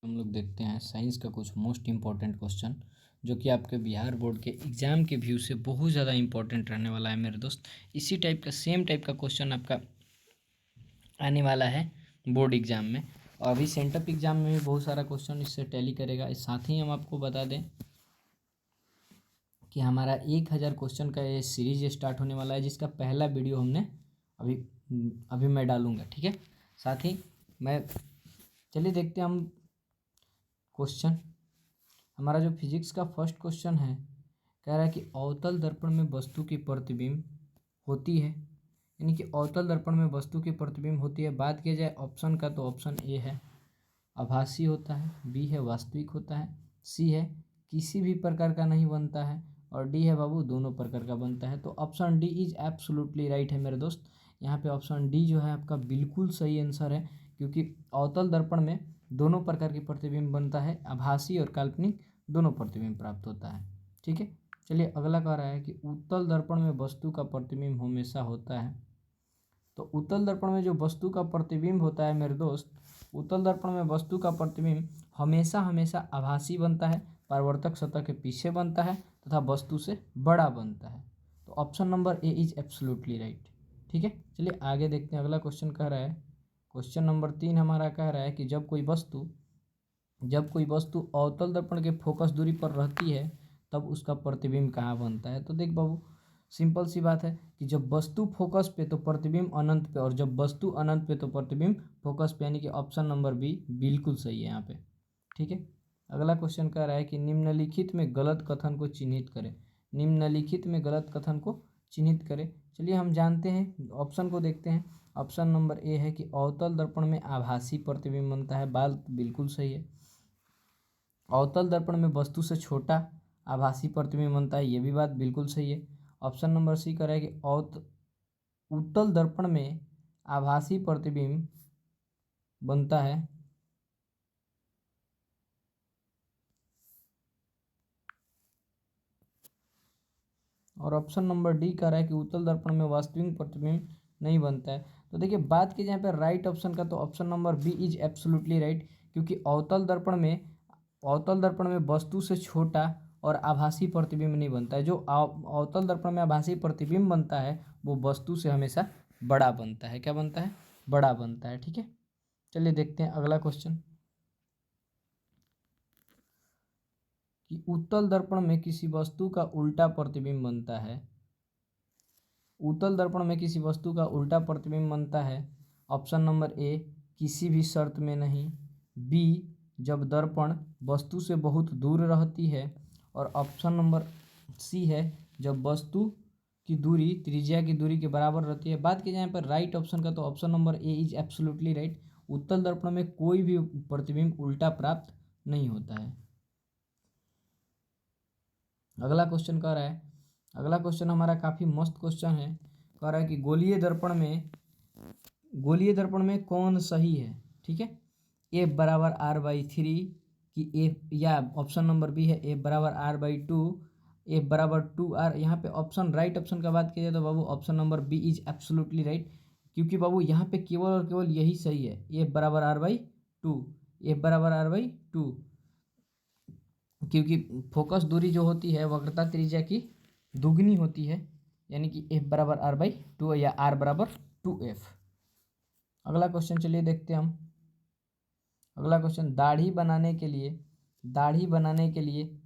हम लोग देखते हैं साइंस का कुछ मोस्ट इम्पॉर्टेंट क्वेश्चन जो कि आपके बिहार बोर्ड के एग्ज़ाम के व्यू से बहुत ज़्यादा इम्पॉर्टेंट रहने वाला है मेरे दोस्त। इसी टाइप का सेम टाइप का क्वेश्चन आपका आने वाला है बोर्ड एग्ज़ाम में, और अभी सेंटअप एग्ज़ाम में भी बहुत सारा क्वेश्चन इससे टैली करेगा। इस साथ ही हम आपको बता दें कि हमारा 1000 क्वेश्चन का ये सीरीज स्टार्ट होने वाला है, जिसका पहला वीडियो हमने अभी अभी मैं डालूँगा, ठीक है। साथ ही मैं चलिए देखते हैं हम क्वेश्चन। हमारा जो फिजिक्स का फर्स्ट क्वेश्चन है, कह रहा है कि अवतल दर्पण में वस्तु की प्रतिबिंब होती है, यानी कि अवतल दर्पण में वस्तु की प्रतिबिंब होती है। बात किया जाए ऑप्शन का तो ऑप्शन ए है आभासी होता है, बी है वास्तविक होता है, सी है किसी भी प्रकार का नहीं बनता है, और डी है बाबू दोनों प्रकार का बनता है। तो option D is absolutely right है मेरे दोस्त। यहाँ पे ऑप्शन डी जो है आपका बिल्कुल सही आंसर है, क्योंकि अवतल दर्पण में दोनों प्रकार की प्रतिबिंब बनता है, आभासी और काल्पनिक दोनों प्रतिबिंब प्राप्त होता है, ठीक है। चलिए अगला कह रहा है कि उत्तल दर्पण में वस्तु का प्रतिबिंब हमेशा होता है। तो उत्तल दर्पण में जो वस्तु का प्रतिबिंब होता है मेरे दोस्त, उत्तल दर्पण में वस्तु का प्रतिबिंब हमेशा हमेशा आभासी बनता है, परावर्तक सतह के पीछे बनता है तथा वस्तु से बड़ा बनता है। तो option number A is absolutely right, ठीक है। चलिए आगे देखते हैं। अगला क्वेश्चन कह रहा है, क्वेश्चन नंबर 3 हमारा कह रहा है कि जब कोई वस्तु अवतल दर्पण के फोकस दूरी पर रहती है तब उसका प्रतिबिंब कहाँ बनता है। तो देख बाबू, सिंपल सी बात है कि जब वस्तु फोकस पे तो प्रतिबिंब अनंत पे, और जब वस्तु अनंत पे तो प्रतिबिंब फोकस पे, यानी कि ऑप्शन नंबर बी बिल्कुल सही है यहाँ पे, ठीक है। अगला क्वेश्चन कह रहा है कि निम्नलिखित में गलत कथन को चिन्हित करें। निम्नलिखित में गलत कथन को चिन्हित करें। चलिए हम जानते हैं, ऑप्शन को देखते हैं। ऑप्शन नंबर ए है कि अवतल दर्पण में आभासी प्रतिबिंब बनता है, बात बिल्कुल सही है। अवतल दर्पण में वस्तु से छोटा आभासी प्रतिबिंब बनता है, ये भी बात बिल्कुल सही है। ऑप्शन नंबर सी कह रहा है कि उत्तल दर्पण में आभासी प्रतिबिंब बनता है, और ऑप्शन नंबर डी कह रहा है कि उत्तल दर्पण में वास्तविक प्रतिबिंब नहीं बनता है। तो देखिए बात की जाए पर राइट ऑप्शन का, तो option number B is absolutely right, क्योंकि अवतल दर्पण में वस्तु से छोटा और आभासी प्रतिबिंब नहीं बनता है। जो अवतल दर्पण में आभासी प्रतिबिंब बनता है वो वस्तु से हमेशा बड़ा बनता है। क्या बनता है? बड़ा बनता है, ठीक है। चलिए देखते हैं अगला क्वेश्चन कि उत्तल दर्पण में किसी वस्तु का उल्टा प्रतिबिंब बनता है। उत्तल दर्पण में किसी वस्तु का उल्टा प्रतिबिंब बनता है। ऑप्शन नंबर ए किसी भी शर्त में नहीं, बी जब दर्पण वस्तु से बहुत दूर रहती है, और ऑप्शन नंबर सी है जब वस्तु की दूरी त्रिज्या की दूरी के बराबर रहती है। बात की जाए पर राइट ऑप्शन का, तो option number A is absolutely right. उत्तल दर्पण में कोई भी प्रतिबिंब उल्टा प्राप्त नहीं होता है। अगला क्वेश्चन कह रहा है, अगला क्वेश्चन हमारा काफ़ी मस्त क्वेश्चन है। कह रहा है कि गोलीय दर्पण में कौन सही है, ठीक है। एफ बराबर r/3 कि एफ, या ऑप्शन नंबर बी है एफ बराबर r/2, एफ बराबर 2r। यहाँ पे ऑप्शन राइट ऑप्शन का बात की जाए तो बाबू option number B is absolutely right, क्योंकि बाबू यहाँ पे केवल और केवल यही सही है, एफ बराबर r/2, एफ बराबर r/2, क्योंकि फोकस दूरी जो होती है वक्रता त्रिज्या की दुगनी होती है, यानी कि एफ बराबर r/2 या r बराबर 2f। अगला क्वेश्चन चलिए देखते हैं हम। अगला क्वेश्चन, दाढ़ी बनाने के लिए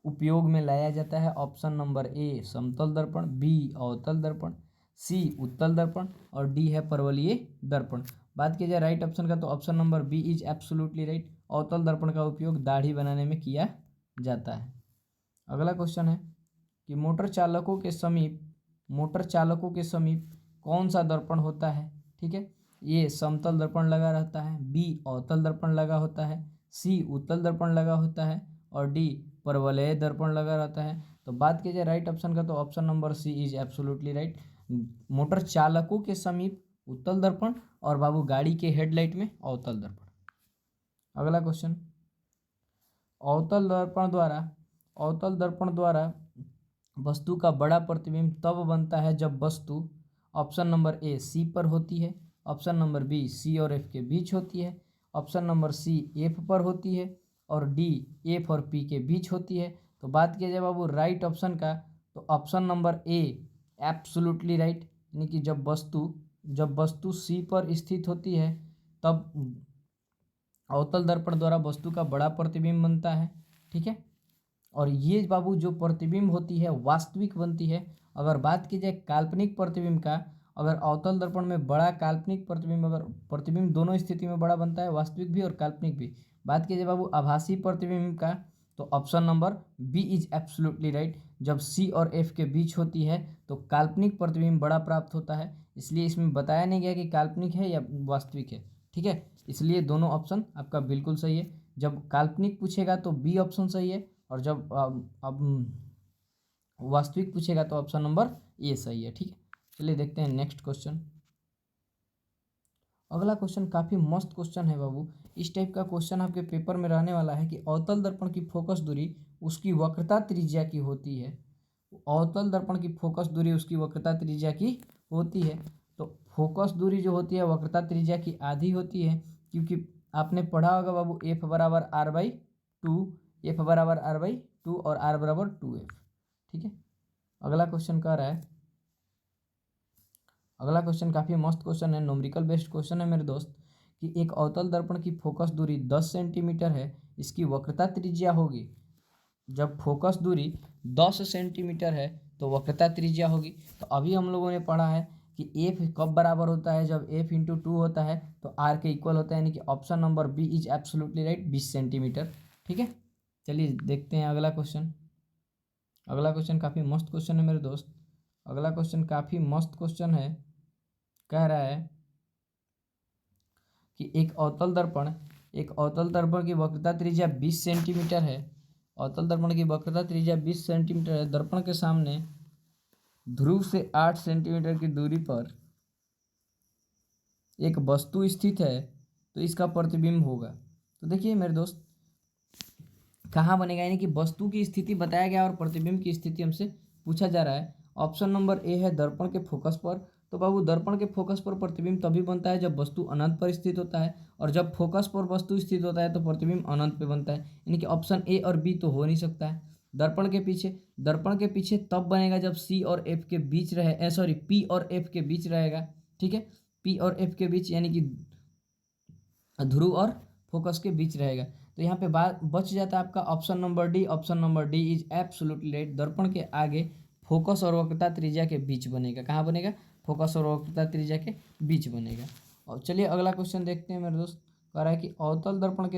उपयोग में लाया जाता है। ऑप्शन नंबर ए समतल दर्पण, बी अवतल दर्पण, सी उत्तल दर्पण, और डी है परवलयीय दर्पण। बात की जाए राइट ऑप्शन का, तो option number B is absolutely right. अवतल दर्पण का उपयोग दाढ़ी बनाने में किया जाता है। अगला क्वेश्चन है कि मोटर चालकों के समीप कौन सा दर्पण होता है, ठीक है। ए समतल दर्पण लगा रहता है, बी अवतल दर्पण लगा होता है, सी उत्तल दर्पण लगा होता है, और डी परवलय दर्पण लगा रहता है। तो बात की जाए राइट ऑप्शन का, तो option number C is absolutely right. Motor चालकों के समीप उत्तल दर्पण, और बाबू गाड़ी के हेडलाइट में अवतल दर्पण। अगला क्वेश्चन, अवतल दर्पण द्वारा वस्तु का बड़ा प्रतिबिंब तब बनता है जब वस्तु ऑप्शन नंबर ए सी पर होती है, ऑप्शन नंबर बी सी और एफ के बीच होती है, ऑप्शन नंबर सी एफ पर होती है और डी एफ और पी के बीच होती है। तो बात किया जाए बाबू राइट ऑप्शन का, तो option number A absolutely right, यानी कि जब वस्तु सी पर स्थित होती है तब अवतल दर्पण द्वारा वस्तु का बड़ा प्रतिबिंब बनता है। ठीक है, और ये बाबू जो प्रतिबिंब होती है वास्तविक बनती है। अगर बात की जाए काल्पनिक प्रतिबिंब का, अगर अवतल दर्पण में बड़ा काल्पनिक प्रतिबिंब, अगर प्रतिबिंब दोनों स्थिति में बड़ा बनता है, वास्तविक भी और काल्पनिक भी। बात की जाए बाबू आभासी प्रतिबिंब का, तो option number B is absolutely right. जब सी और एफ के बीच होती है तो काल्पनिक प्रतिबिंब बड़ा प्राप्त होता है, इसलिए इसमें बताया नहीं गया कि काल्पनिक है या वास्तविक है। ठीक है, इसलिए दोनों ऑप्शन आपका बिल्कुल सही है। जब काल्पनिक पूछेगा तो बी ऑप्शन सही है, और जब अब वास्तविक पूछेगा तो ऑप्शन नंबर ए सही है। ठीक है, चलिए देखते हैं नेक्स्ट क्वेश्चन। अगला क्वेश्चन काफ़ी मस्त क्वेश्चन है बाबू। इस टाइप का क्वेश्चन आपके पेपर में रहने वाला है कि अवतल दर्पण की फोकस दूरी उसकी वक्रता त्रिज्या की होती है। अवतल दर्पण की फोकस दूरी उसकी वक्रता त्रिज्या की होती है। तो फोकस दूरी जो होती है वक्रता त्रिज्या की आधी होती है, क्योंकि आपने पढ़ा होगा बाबू एफ बराबर आर बाई टू, एफ बराबर आर बाई टू और आर बराबर टू एफ। ठीक है, अगला क्वेश्चन कह रहा है, अगला क्वेश्चन काफ़ी मस्त क्वेश्चन है, न्यूमेरिकल बेस्ड क्वेश्चन है मेरे दोस्त, कि एक अवतल दर्पण की फोकस दूरी 10 सेंटीमीटर है, इसकी वक्रता त्रिज्या होगी। जब फोकस दूरी 10 सेंटीमीटर है तो वक्रता त्रिज्या होगी। तो अभी हम लोगों ने पढ़ा है कि एफ कब बराबर होता है, जब एफ इंटू टू होता है तो आर के इक्वल होता है, यानी कि option number B is absolutely right, 20 centimetre. ठीक है, चलिए देखते हैं अगला क्वेश्चन। अगला क्वेश्चन काफ़ी मस्त क्वेश्चन है मेरे दोस्त। अगला क्वेश्चन काफ़ी मस्त क्वेश्चन है, कह रहा है कि एक अवतल दर्पण की वक्रता त्रिज्या 20 सेंटीमीटर है। अवतल दर्पण की वक्रता त्रिज्या 20 सेंटीमीटर है। दर्पण के सामने ध्रुव से 8 सेंटीमीटर की दूरी पर एक वस्तु स्थित है, तो इसका प्रतिबिंब होगा। तो देखिए मेरे दोस्त, कहाँ बनेगा, यानी कि वस्तु की स्थिति बताया गया और प्रतिबिंब की स्थिति हमसे पूछा जा रहा है। ऑप्शन नंबर ए है दर्पण के फोकस पर। तो बाबू दर्पण के फोकस पर प्रतिबिंब तभी बनता है जब वस्तु अनंत पर स्थित होता है, और जब फोकस पर वस्तु स्थित होता है तो प्रतिबिंब अनंत पे बनता है, यानी कि ऑप्शन ए और बी तो हो नहीं सकता है। दर्पण के पीछे तब बनेगा जब सी और एफ के बीच रहे, सॉरी पी और एफ के बीच रहेगा। ठीक है, पी और एफ के बीच, यानी कि ध्रुव और फोकस के बीच रहेगा। तो यहाँ पे बात बच जाता है आपका option number D. Option number D is absolutely right. दर्पण के आगे फोकस और वक्रता त्रिज्या के बीच बनेगा। कहाँ बनेगा, फोकस और वक्रता त्रिज्या के बीच बनेगा। और चलिए अगला क्वेश्चन देखते हैं मेरे दोस्त। कह रहा है कि अवतल दर्पण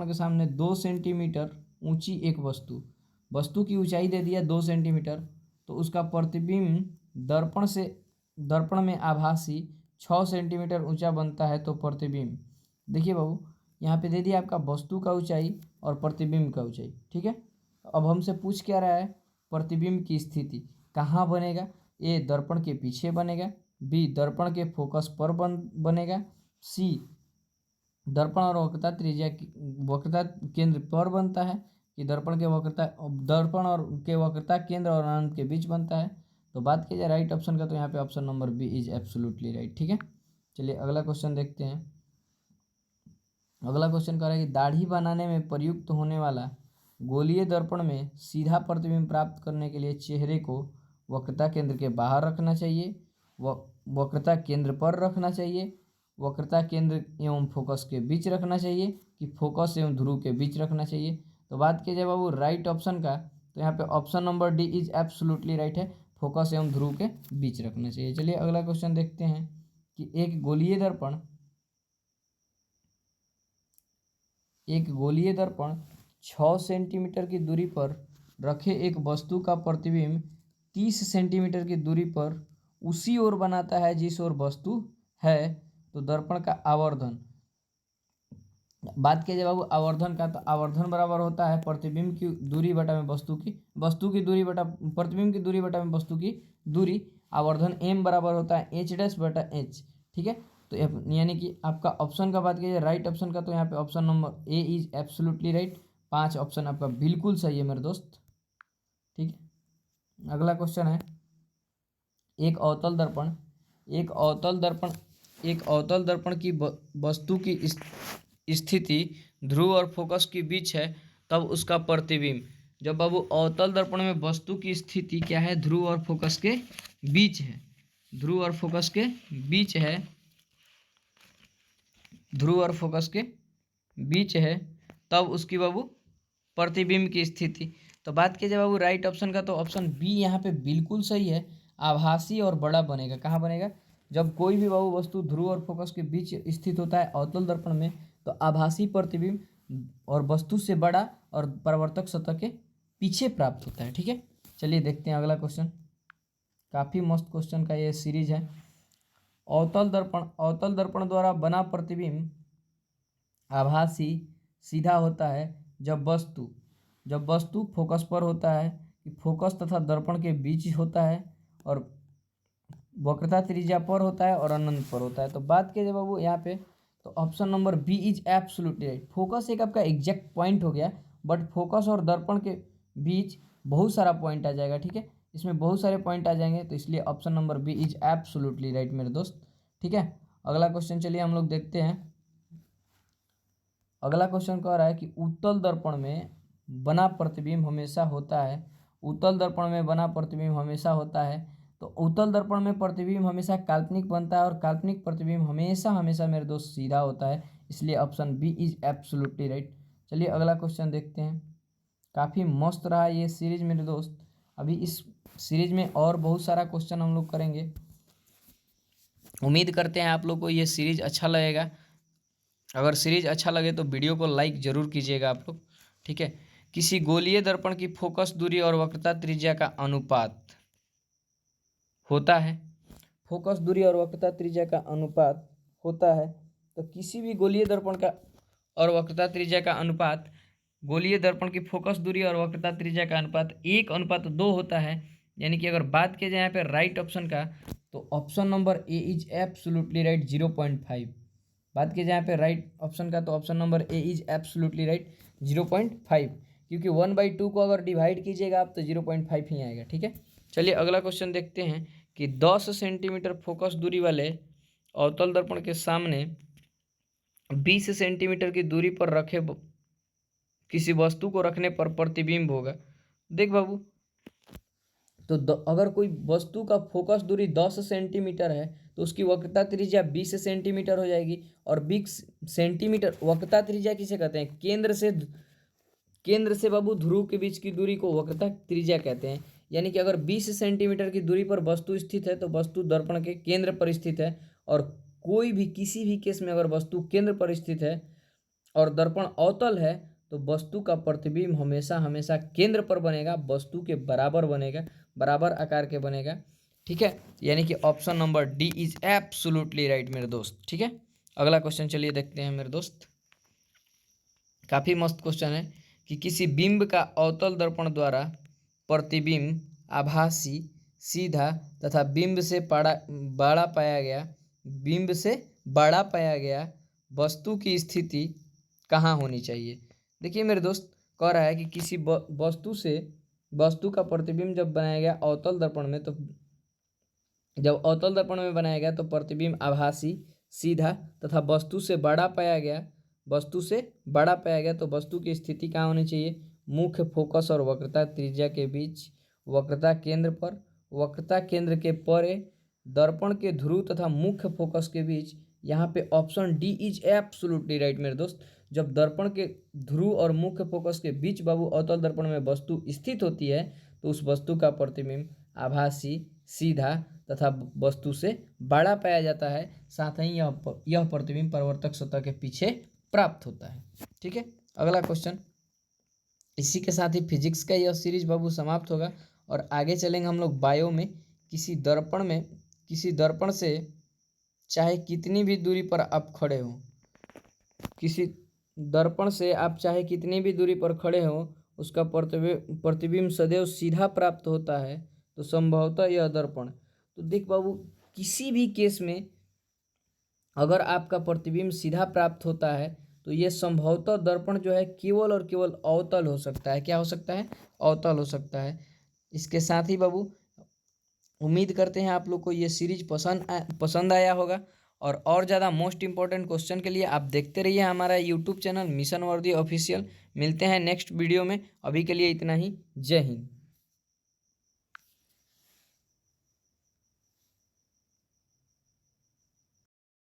के सामने 2 सेंटीमीटर ऊंची एक वस्तु की ऊंचाई दे दिया 2 सेंटीमीटर, तो उसका प्रतिबिंब दर्पण में आभासी 6 सेंटीमीटर ऊंचा बनता है। तो प्रतिबिंब, देखिए बाबू यहाँ पे दे दिया आपका वस्तु का ऊंचाई और प्रतिबिंब का ऊंचाई। ठीक है, अब हमसे पूछ क्या रहा है, प्रतिबिंब की स्थिति कहाँ बनेगा। ए दर्पण के पीछे बनेगा, बी दर्पण के फोकस पर बनेगा, सी दर्पण और वक्रता केंद्र पर बनता है, कि दर्पण और के वक्रता केंद्र और अनंत के बीच बनता है। तो बात की जाए राइट ऑप्शन का, तो यहाँ पे option number B is absolutely right. ठीक है, चलिए अगला क्वेश्चन देखते हैं। अगला क्वेश्चन कह रहा है कि दाढ़ी बनाने में प्रयुक्त होने वाला गोलीय दर्पण में सीधा प्रतिबिंब प्राप्त करने के लिए चेहरे को वक्रता केंद्र के बाहर रखना चाहिए, वक्रता केंद्र पर रखना चाहिए, वक्रता केंद्र एवं फोकस के बीच रखना चाहिए, कि फोकस एवं ध्रुव के बीच रखना चाहिए। तो बात की जाए बाबू राइट ऑप्शन का, तो यहाँ पे option number D is absolutely right है, फोकस एवं ध्रुव के बीच रखना चाहिए। चलिए अगला क्वेश्चन देखते हैं कि एक गोलीय दर्पण 6 सेंटीमीटर की दूरी पर रखे एक वस्तु का प्रतिबिंब 30 सेंटीमीटर की दूरी पर उसी ओर बनाता है जिस ओर वस्तु है। तो दर्पण का आवर्धन, बात किया जाए बाबू आवर्धन का, तो आवर्धन बराबर होता है प्रतिबिंब की दूरी बटा में वस्तु की दूरी बटा प्रतिबिंब की दूरी बटा में वस्तु की दूरी। आवर्धन m बराबर होता है h डैश बटा h। ठीक है, तो यानी कि आपका ऑप्शन का बात कीजिए राइट ऑप्शन का, तो यहाँ पे option number A is absolutely right. 5 option आपका बिल्कुल सही है मेरे दोस्त। ठीक है, अगला क्वेश्चन है, एक अवतल दर्पण एक अवतल दर्पण की वस्तु की स्थिति ध्रुव और फोकस के बीच है तब उसका प्रतिबिंब, जब बाबू अवतल दर्पण में वस्तु की स्थिति क्या है, ध्रुव और फोकस के बीच है, ध्रुव और फोकस के बीच है, ध्रुव और फोकस के बीच है, तब उसकी बाबू प्रतिबिंब की स्थिति। तो बात की जाए बाबू राइट ऑप्शन का, तो ऑप्शन बी यहाँ पे बिल्कुल सही है, आभासी और बड़ा बनेगा। कहाँ बनेगा, जब कोई भी बाबू वस्तु ध्रुव और फोकस के बीच स्थित होता है अवतल दर्पण में, तो आभासी प्रतिबिंब और वस्तु से बड़ा और परावर्तक सतह के पीछे प्राप्त होता है। ठीक है, चलिए देखते हैं अगला क्वेश्चन। काफ़ी मस्त क्वेश्चन का ये सीरीज है। अवतल दर्पण द्वारा बना प्रतिबिंब आभासी सीधा होता है जब वस्तु फोकस पर होता है, कि फोकस तथा दर्पण के बीच होता है, और वक्रता त्रिज्या पर होता है और अनंत पर होता है। तो बात की जाए बाबू यहाँ पे, तो option number B is absolutely right. Focus एक आपका एग्जैक्ट पॉइंट हो गया, बट फोकस और दर्पण के बीच बहुत सारा पॉइंट आ जाएगा। ठीक है, इसमें बहुत सारे पॉइंट आ जाएंगे, तो इसलिए option number B is absolutely right मेरे दोस्त। ठीक है, अगला क्वेश्चन चलिए हम लोग देखते हैं। अगला क्वेश्चन कह रहा है कि उत्तल दर्पण में बना प्रतिबिंब हमेशा होता है, उत्तल दर्पण में बना प्रतिबिंब हमेशा होता है। तो उत्तल दर्पण में प्रतिबिंब हमेशा काल्पनिक बनता है, और काल्पनिक प्रतिबिंब हमेशा हमेशा मेरे दोस्त सीधा होता है, इसलिए option B is absolutely right. चलिए अगला क्वेश्चन देखते हैं। काफ़ी मस्त रहा ये सीरीज मेरे दोस्त। अभी इस सीरीज में और बहुत सारा क्वेश्चन हम लोग करेंगे। उम्मीद करते हैं आप लोग को ये सीरीज अच्छा लगेगा। अगर सीरीज अच्छा लगे तो वीडियो को लाइक जरूर कीजिएगा आप लोग। ठीक है, किसी गोलीय दर्पण की फोकस दूरी और वक्रता त्रिज्या का अनुपात होता है, फोकस दूरी और वक्रता त्रिज्या का अनुपात होता है। तो किसी भी गोलीय दर्पण का और वक्रता त्रिज्या का अनुपात, गोलीय दर्पण की फोकस दूरी और वक्रता त्रिज्या का अनुपात 1:2 होता है। यानी कि अगर बात की जाए यहाँ पे राइट ऑप्शन का, तो option number A is absolutely right 0.5। बात की जाए यहाँ पे राइट ऑप्शन का, तो option number A is absolutely right 0.5, क्योंकि 1/2 को अगर डिवाइड कीजिएगा आप तो 0.5 ही आएगा। ठीक है, चलिए अगला क्वेश्चन देखते हैं कि 10 सेंटीमीटर फोकस दूरी वाले अवतल दर्पण के सामने 20 सेंटीमीटर की दूरी पर रखे किसी वस्तु को रखने पर प्रतिबिंब होगा। देख बाबू, तो अगर कोई वस्तु का फोकस दूरी 10 सेंटीमीटर है, तो उसकी वक्रता त्रिज्या 20 सेंटीमीटर हो जाएगी। और 20 सेंटीमीटर वक्रता त्रिज्या किसे कहते हैं, केंद्र से बाबू ध्रुव के बीच की दूरी को वक्रता त्रिज्या कहते हैं। यानी कि अगर 20 सेंटीमीटर की दूरी पर वस्तु स्थित है, तो वस्तु दर्पण के केंद्र पर स्थित है। और कोई भी किसी भी केस में अगर वस्तु केंद्र पर स्थित है और दर्पण अवतल है, तो वस्तु का प्रतिबिंब हमेशा हमेशा केंद्र पर बनेगा, वस्तु के बराबर बनेगा, बराबर आकार के बनेगा। ठीक है, यानी कि option number D is absolutely right मेरे दोस्त। ठीक है, अगला क्वेश्चन चलिए देखते हैं मेरे दोस्त। काफ़ी मस्त क्वेश्चन है कि किसी बिंब का अवतल दर्पण द्वारा प्रतिबिंब आभासी सीधा तथा बिंब से बड़ा पाया गया वस्तु की स्थिति कहाँ होनी चाहिए। देखिए मेरे दोस्त, कह रहा है कि किसी वस्तु का प्रतिबिंब जब बनाया गया अवतल दर्पण में, तो जब अवतल दर्पण में बनाया गया तो प्रतिबिंब आभासी सीधा तथा वस्तु से बड़ा पाया गया, तो वस्तु की स्थिति कहाँ होनी चाहिए, मुख्य फोकस और वक्रता त्रिज्या के बीच, वक्रता केंद्र के परे, दर्पण के ध्रुव तथा मुख्य फोकस के बीच। यहाँ पे option D is absolutely right मेरे दोस्त। जब दर्पण के ध्रुव और मुख्य फोकस के बीच बाबू अवतल दर्पण में वस्तु स्थित होती है, तो उस वस्तु का प्रतिबिंब आभासी सीधा तथा वस्तु से बड़ा पाया जाता है। साथ ही यह प्रतिबिंब परावर्तक सतह के पीछे प्राप्त होता है। ठीक है, अगला क्वेश्चन। इसी के साथ ही फिजिक्स का यह सीरीज बाबू समाप्त होगा, और आगे चलेंगे हम लोग बायो में। किसी दर्पण से चाहे कितनी भी दूरी पर आप खड़े हो, किसी दर्पण से आप चाहे कितनी भी दूरी पर खड़े हो, उसका प्रतिबिंब सदैव सीधा प्राप्त होता है। तो संभवतः यह दर्पण, तो देख बाबू, किसी भी केस में अगर आपका प्रतिबिंब सीधा प्राप्त होता है, तो ये संभवतः दर्पण जो है केवल और केवल अवतल हो सकता है। क्या हो सकता है, अवतल हो सकता है। इसके साथ ही बाबू उम्मीद करते हैं आप लोग को ये सीरीज पसंद आया होगा, और ज़्यादा मोस्ट इंपॉर्टेंट क्वेश्चन के लिए आप देखते रहिए हमारा यूट्यूब चैनल मिशन वर्दी ऑफिशियल। मिलते हैं नेक्स्ट वीडियो में, अभी के लिए इतना ही। जय हिंद।